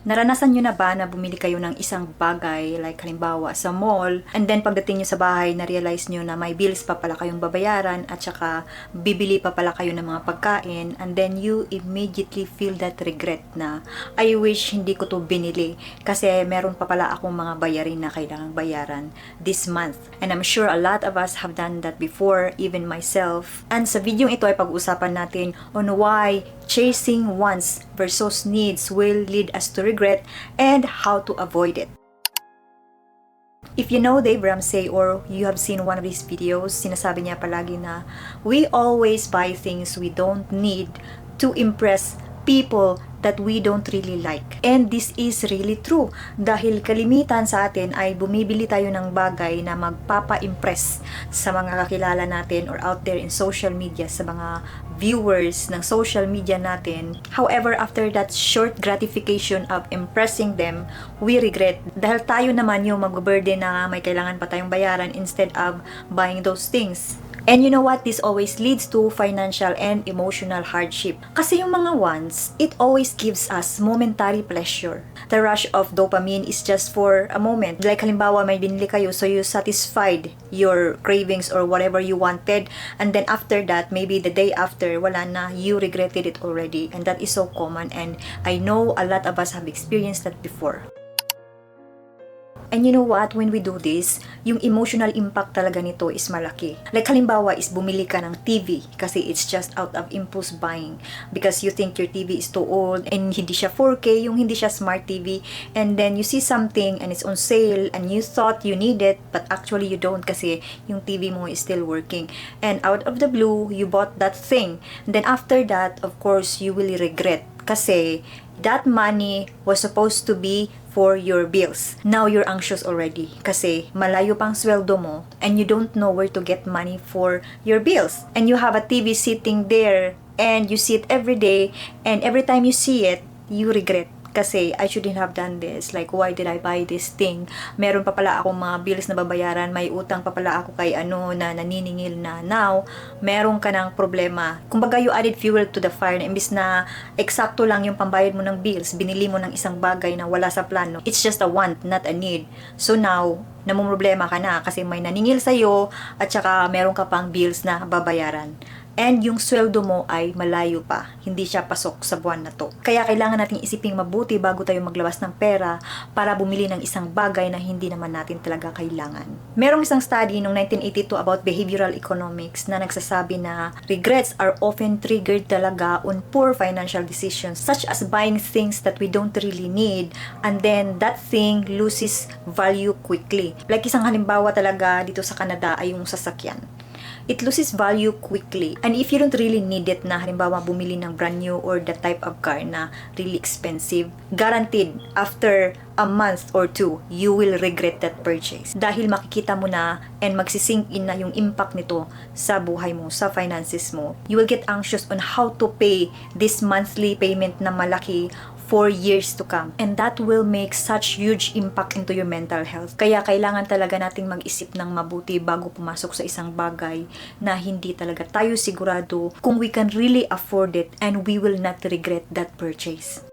Naranasan nyo na ba na bumili kayo ng isang bagay, like halimbawa sa mall, and then pagdating nyo sa bahay, na-realize nyo na may bills pa pala kayong babayaran, at saka bibili pa pala kayo ng mga pagkain, and then you immediately feel that regret na, I wish hindi ko to binili, kasi meron pa pala akong mga bayarin na kailangang bayaran this month. And I'm sure a lot of us have done that before, even myself. And sa video ito ay pag-usapan natin on why chasing wants versus needs will lead us to regret and how to avoid it. If you know Dave Ramsey or you have seen one of his videos, sinasabi niya palagi na we always buy things we don't need to impress people that we don't really like. And this is really true dahil kalimitan sa atin ay bumibili tayo ng bagay na magpapa-impress sa mga kakilala natin or out there in social media, sa mga viewers ng social media natin. However, after that short gratification of impressing them, we regret dahil tayo naman yung mag-burden na may kailangan pa tayong bayaran instead of buying those things. And you know what? This always leads to financial and emotional hardship. Kasi yung mga wants, it always gives us momentary pleasure. The rush of dopamine is just for a moment. Like halimbawa, may binili kayo, so you satisfied your cravings or whatever you wanted. And then after that, maybe the day after, wala na, you regretted it already. And that is so common. And I know a lot of us have experienced that before. And you know what? When we do this, yung emotional impact talaga nito is malaki. Like halimbawa is bumili ka ng TV kasi it's just out of impulse buying because you think your TV is too old and hindi siya 4K, yung hindi siya smart TV, and then you see something and it's on sale and you thought you need it but actually you don't kasi yung TV mo is still working. And out of the blue, you bought that thing. And then after that, of course, you will regret kasi that money was supposed to be for your bills. Now you're anxious already kasi malayo pang sweldo mo and you don't know where to get money for your bills. And you have a TV sitting there and you see it every day, and every time you see it, you regret. Kasi I shouldn't have done this. Like, why did I buy this thing? Meron pa pala akong mga bills na babayaran. May utang pa pala ako kay ano na naniningil na. Now, meron ka ng problema. Kumbaga, you added fuel to the fire. Na imbis na eksakto lang yung pambayad mo ng bills, binili mo ng isang bagay na wala sa plano. It's just a want, not a need. So now, namumroblema ka na kasi may naningil sa'yo at saka meron ka pang bills na babayaran. And yung sweldo mo ay malayo pa. Hindi siya pasok sa buwan na to. Kaya kailangan nating isiping mabuti bago tayo maglabas ng pera para bumili ng isang bagay na hindi naman natin talaga kailangan. Merong isang study noong 1982 about behavioral economics na nagsasabi na regrets are often triggered talaga on poor financial decisions such as buying things that we don't really need, and then that thing loses value quickly. Like isang halimbawa talaga dito sa Canada ay yung sasakyan. It loses value quickly. And if you don't really need it na halimbawa bumili ng brand new or the type of car na really expensive, guaranteed after a month or two, you will regret that purchase. Dahil makikita mo na and magsisink in na yung impact nito sa buhay mo, sa finances mo. You will get anxious on how to pay this monthly payment na malaki for years to come. And that will make such huge impact into your mental health. Kaya kailangan talaga nating mag-isip ng mabuti bago pumasok sa isang bagay na hindi talaga tayo sigurado kung we can really afford it and we will not regret that purchase.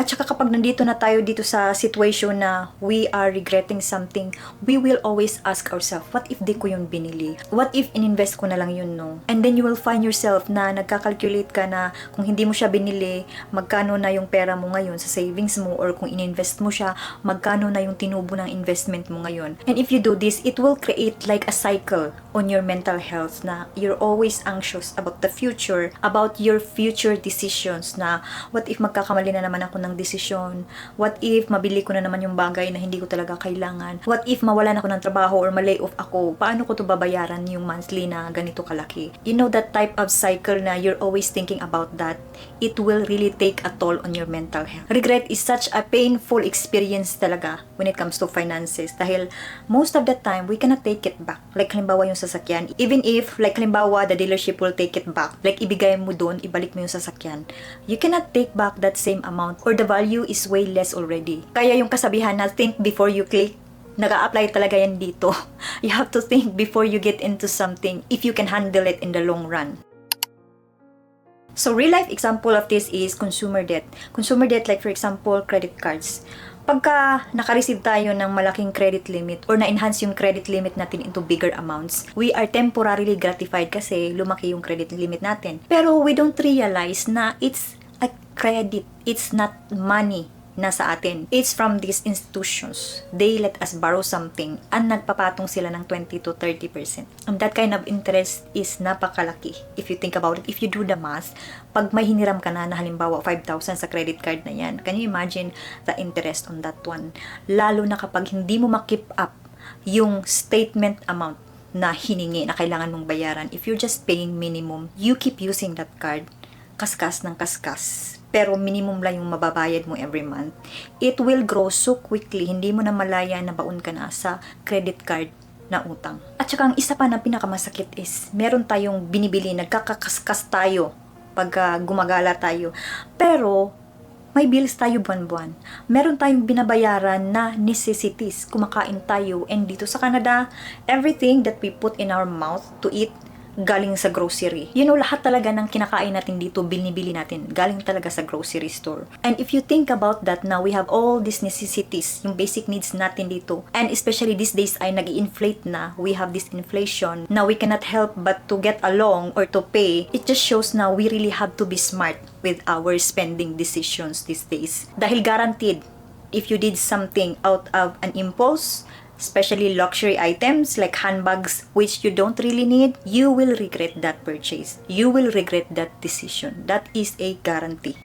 At saka kapag nandito na tayo dito sa situation na we are regretting something, we will always ask ourselves, what if di ko yun binili? What if ininvest ko na lang yun, no? And then you will find yourself na nagka-calculate ka na kung hindi mo siya binili, magkano na yung pera mo ngayon sa savings mo, or kung ininvest mo siya, magkano na yung tinubo ng investment mo ngayon. And if you do this, it will create like a cycle on your mental health na you're always anxious about the future, about your future decisions na what if magkakamali na naman ako ng desisyon? What if mabili ko na naman yung bagay na hindi ko talaga kailangan? What if mawalan ako ng trabaho or ma-lay off ako? Paano ko to babayaran yung monthly na ganito kalaki? You know that type of cycle na you're always thinking about that? It will really take a toll on your mental health. Regret is such a painful experience talaga when it comes to finances dahil most of the time we cannot take it back. Like halimbawa yung sasakyan, even if like halimbawa the dealership will take it back, like ibigay mo doon, ibalik mo yung sasakyan, you cannot take back that same amount or the value is way less already. Kaya yung kasabihan na think before you click, naka-apply talaga yan dito. You have to think before you get into something if you can handle it in the long run. So real life example of this is consumer debt. Consumer debt, like for example, credit cards. Pagka naka-receive tayo ng malaking credit limit or na-enhance yung credit limit natin into bigger amounts, we are temporarily gratified kasi lumaki yung credit limit natin. Pero we don't realize na it's a credit. It's not money na sa atin. It's from these institutions. They let us borrow something and nagpapatong sila ng 20 to 30%. And that kind of interest is napakalaki. If you think about it, if you do the math, pag may hiniram ka na halimbawa 5,000 sa credit card na yan, can you imagine the interest on that one? Lalo na kapag hindi mo makip up yung statement amount na hiningi na kailangan mong bayaran. If you're just paying minimum, you keep using that card, kaskas ng kaskas, pero minimum lang yung mababayad mo every month, it will grow so quickly, hindi mo na malaya na baon ka na sa credit card na utang. At saka ang isa pa na pinakamasakit is, meron tayong binibili, nagkakaskas tayo pag gumagala tayo. Pero, may bills tayo buwan-buwan. Meron tayong binabayaran na necessities. Kumakain tayo. And dito sa Canada, everything that we put in our mouth to eat, galing sa grocery. You know, lahat talaga ng kinakain natin dito, binibili natin, galing talaga sa grocery store. And if you think about that, now we have all these necessities, yung basic needs natin dito. And especially these days ay nag-inflate na, we have this inflation. Now we cannot help but to get along or to pay. It just shows now we really have to be smart with our spending decisions these days. Dahil guaranteed, if you did something out of an impulse, especially luxury items like handbags which you don't really need, you will regret that purchase. You will regret that decision. That is a guarantee.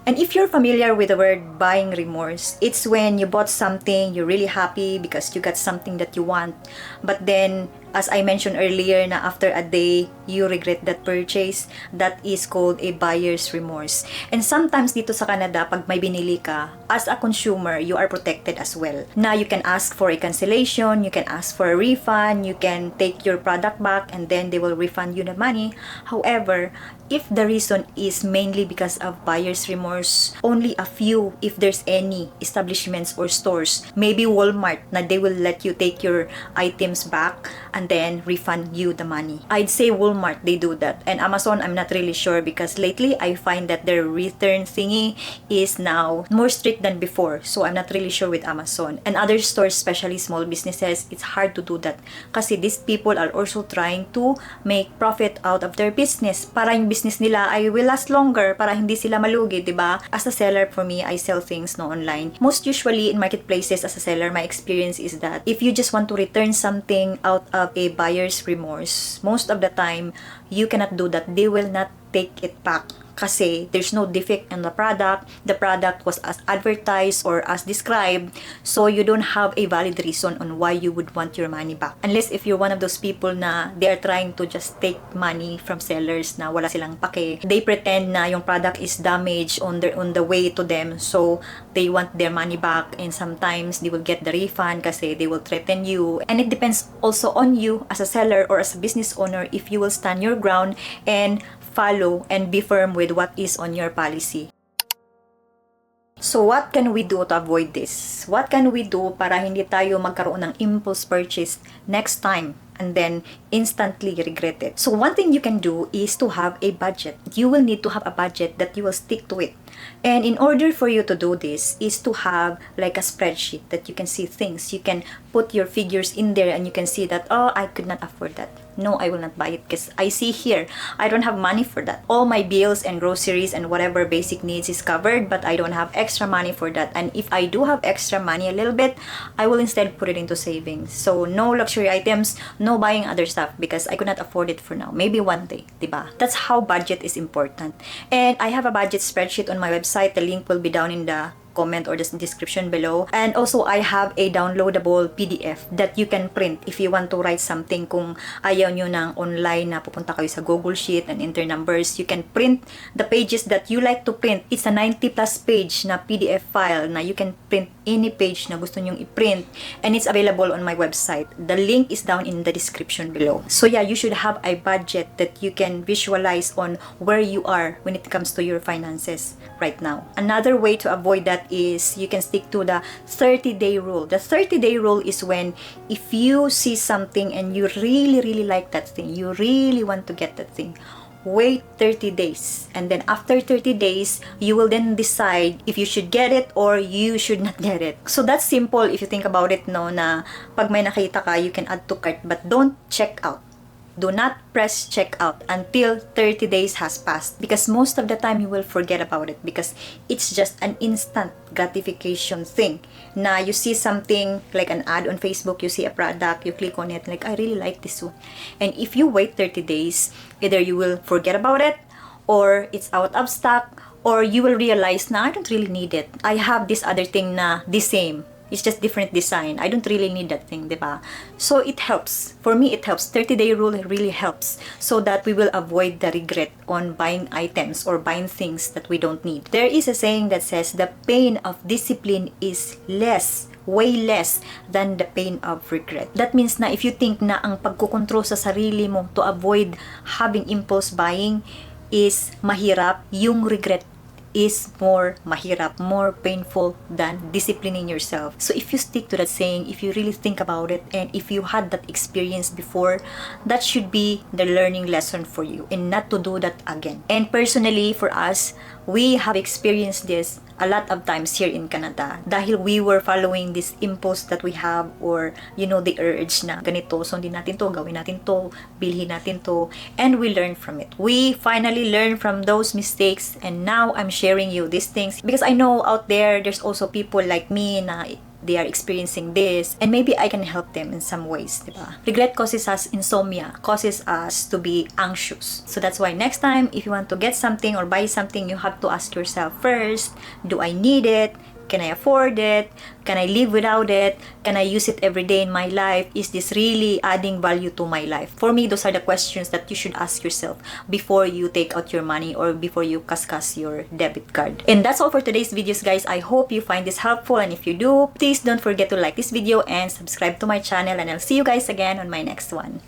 And if you're familiar with the word buying remorse, it's when you bought something, you're really happy because you got something that you want, but then, as I mentioned earlier, na after a day, you regret that purchase. That is called a buyer's remorse. And sometimes dito sa Canada, pag may binili ka, as a consumer, you are protected as well. Now, you can ask for a cancellation, you can ask for a refund, you can take your product back, and then they will refund you the money. However, if the reason is mainly because of buyer's remorse, only a few, if there's any, establishments or stores, maybe Walmart, na they will let you take your items back and then refund you the money. I'd say Walmart, they do that. And Amazon, I'm not really sure because lately I find that their return thingy is now more strict than before. So I'm not really sure with Amazon. And other stores, especially small businesses, it's hard to do that. Kasi these people are also trying to make profit out of their business. Para yung business nila ay will last longer, para hindi sila malugi, diba? As a seller, for me, I sell things no online. Most usually in marketplaces as a seller, my experience is that if you just want to return something out of a buyer's remorse, most of the time, you cannot do that. They will not take it back kasi there's no defect in the product was as advertised or as described, so you don't have a valid reason on why you would want your money back. Unless if you're one of those people na they are trying to just take money from sellers na wala silang pake. They pretend na yung product is damaged on the way to them, so they want their money back, and sometimes they will get the refund kasi they will threaten you. And it depends also on you as a seller or as a business owner if you will stand your ground and follow and be firm with what is on your policy. So what can we do to avoid this? What can we do para hindi tayo magkaroon ng impulse purchase next time and then instantly regret it? So one thing you can do is to have a budget. You will need to have a budget that you will stick to it. And in order for you to do this is to have like a spreadsheet that you can see things. You can put your figures in there and you can see that, oh, I could not afford that. No, I will not buy it because I see here, I don't have money for that. All my bills and groceries and whatever basic needs is covered, but I don't have extra money for that. And if I do have extra money a little bit, I will instead put it into savings. So no luxury items, no buying other stuff because I could not afford it for now. Maybe one day, diba? That's how budget is important. And I have a budget spreadsheet on my website. The link will be down in the comment or the description below. And also, I have a downloadable PDF that you can print if you want to write something. Kung ayaw nyo ng online na pupunta kayo sa Google Sheet and enter numbers, you can print the pages that you like to print. It's a 90 plus page na PDF file na you can print any page na gusto nyong i-print, and it's available on my website. The link is down in the description below. So yeah, you should have a budget that you can visualize on where you are when it comes to your finances right now. Another way to avoid that is you can stick to the 30-day rule. The 30-day rule is when if you see something and you really like that thing, you really want to get that thing, wait 30 days. And then after 30 days, you will then decide if you should get it or you should not get it. So that's simple if you think about it, no, na pag may nakita ka, you can add to cart, but don't check out. Do not press checkout until 30 days has passed, because most of the time you will forget about it because it's just an instant gratification thing. Na you see something like an ad on Facebook, you see a product, you click on it, like, I really like this one. And if you wait 30 days, either you will forget about it, or it's out of stock, or you will realize, na I don't really need it. I have this other thing na the same. It's just different design. I don't really need that thing, diba? So it helps. For me, it helps. 30-day rule really helps so that we will avoid the regret on buying items or buying things that we don't need. There is a saying that says the pain of discipline is less, way less than the pain of regret. That means na if you think na ang pagkukontrol sa sarili mo to avoid having impulse buying is mahirap, yung regret is more mahirap, more painful than disciplining yourself. So if you stick to that saying, if you really think about it, and if you had that experience before, that should be the learning lesson for you, and not to do that again. And personally, for us, we have experienced this a lot of times here in Canada dahil we were following this impulse that we have, or you know, the urge na ganito, sundin natin to, gawin natin to, bilhin natin to, and we learn from it. We finally learn from those mistakes, and now I'm sharing you these things because I know out there's also people like me na they are experiencing this, and maybe I can help them in some ways, diba? Regret causes us insomnia, causes us to be anxious. So that's why next time, if you want to get something or buy something, you have to ask yourself first, do I need it? Can I afford it? Can I live without it? Can I use it every day in my life? Is this really adding value to my life? For me, those are the questions that you should ask yourself before you take out your money or before you kaskas your debit card. And that's all for today's videos, guys. I hope you find this helpful, and if you do, please don't forget to like this video and subscribe to my channel, and I'll see you guys again on my next one.